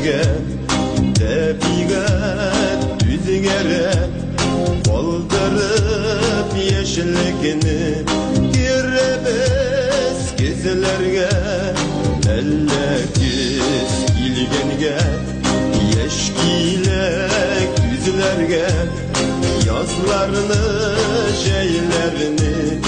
kizlerge tepiga düzgere qoldırıp yeşillikini girebes kizlerge ellekiz ilgenge yeşkilek yüzlerge yazlarını şeylerini